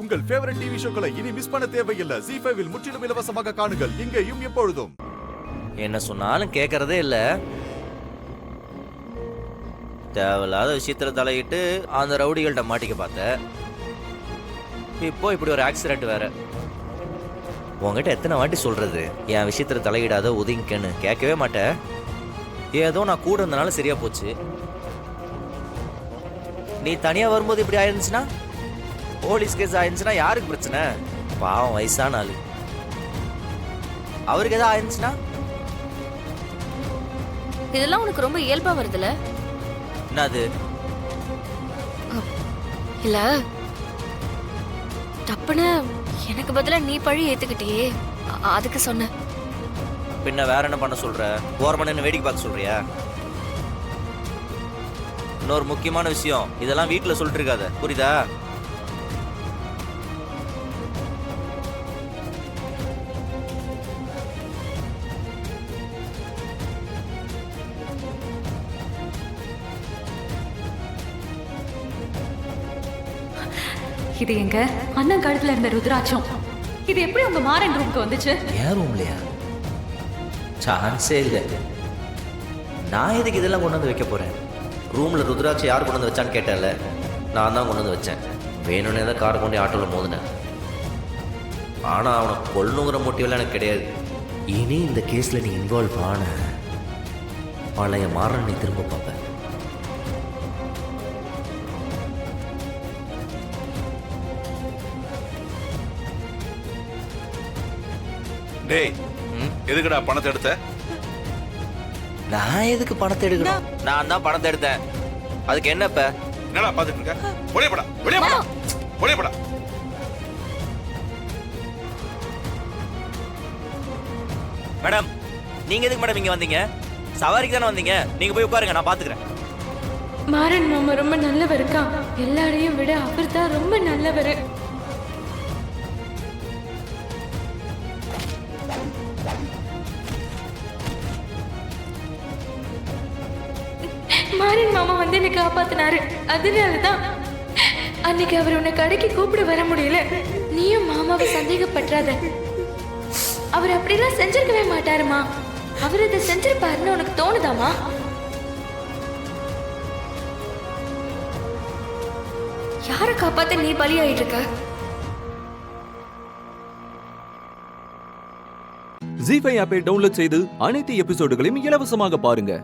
உங்கள் favourite TV ஷோக்களை இனி miss பண்ண தேவையில்லை. ZEE5 இல் முற்றிலும் இலவசமாக காணுங்கள். இங்கேயும் எப்பொழுதும். என்ன சொன்னாலும் கேட்கறதே இல்ல. தேவையில்லாத விஷயத்துல தலையிட்டு அந்த ரவுடிகள்கிட்ட மாட்டிக்க பார்த்த. இப்போ இப்படி ஒரு ஆக்சிடென்ட் வேற. உங்ககிட்ட எத்தனை வாட்டி சொல்றது என் விஷயத்துல தலையிடாத, ஒதுங்கிக்கன்னு கேட்கவே மாட்டேன். ஏதோ நான் கூட இருந்தனால சரியா போச்சு. நீ தனியா வரும்போது இப்படி ஆயிருந்துச்சுன்னா, போலீஸ் கேஸ் ஆயிருந்துச்சுன்னா யாருக்கு பிரச்சனை? பாவம் வயசான ஆளு. அவருக்கு எதாவது ஆயிருந்துச்சுன்னா? இதெல்லாம் உனக்கு ரொம்ப இயல்பா வருதுல? என்னது? இல்ல, தப்புன்னு எனக்கு பதிலா நீ பழி ஏத்துக்கிட்டியே, அதுக்கு சொன்ன. பின்ன வேற என்ன பண்ண சொல்ற? ஓரமான என்ன வேடிக்கை பார்க்க சொல்றியா? இன்னொரு முக்கியமான விஷயம், இதெல்லாம் வீட்டுல சொல்லிட்டு இருக்காத, புரியுதா? இது எங்க அண்ணன் கழுத்துல இருந்த ருத்ராட்சம். இது எப்படி உங்க மாறன் ரூமுக்கு வந்துச்சு? ஏன் ரூம்லையா? சான்ஸே இல்லை. நான் எதுக்கு இதெல்லாம் கொண்டு வந்து வைக்க போறேன்? ரூம்ல ருத்ராட்சி யார் கொண்டு வந்து வச்சான்னு கேட்டேன்ல, நான் தான் கொண்டு வந்து வச்சேன். வேணும்னே தான் காரை கொண்டு ஆட்டோவில் மோதினேன். ஆனா அவனை கொல்லணுங்கிற மோட்டிவெல்லாம் எனக்கு கிடையாது. இனி இந்த கேஸ்ல நீ இன்வால்வ் ஆன பழைய மாறன் நீ திரும்ப பார்ப்ப. டேய், எதுக்குடா பணத்தை எடுத்த? நான் எதுக்கு பணத்தை எடுக்கணும்? நான் தான் பணத்தை எடுத்தேன். அதுக்கு என்னப்ப? என்னடா பாத்துட்டு இருக்க? வெளியே போடா, வெளியே போடா, வெளியே போடா. மேடம், நீங்க எதுக்கு மேடம் இங்க வந்தீங்க? சவாரிக்கு தானே வந்தீங்க. நீங்க போய் உட்காருங்க, நான் பாத்துக்கிறேன். மாறன் மாமா ரொம்ப நல்லவர் இருக்கா. எல்லாரையும் விட அவர் தான் ரொம்ப நல்லவர். மாறன் மாமா வந்து என்னை காப்பாத்தினாரு. அதனாலதான் அன்னைக்கு அவர் உன்னை கடைக்கு கூப்பிட வர முடியல. நீயும் மாமாவை சந்தேகப்படாத. அவர் அப்படிலாம் செஞ்சிருக்கவே மாட்டாருமா. அவர் இதை செஞ்சிருப்பாருன்னு உனக்கு தோணுதாமா? யாரை காப்பாத்த நீ பலியாயிட்டு இருக்க? ZEE5 ஆப்பை டவுன்லோட் செய்து அனைத்து எபிசோடுகளையும் இலவசமாக பாருங்க.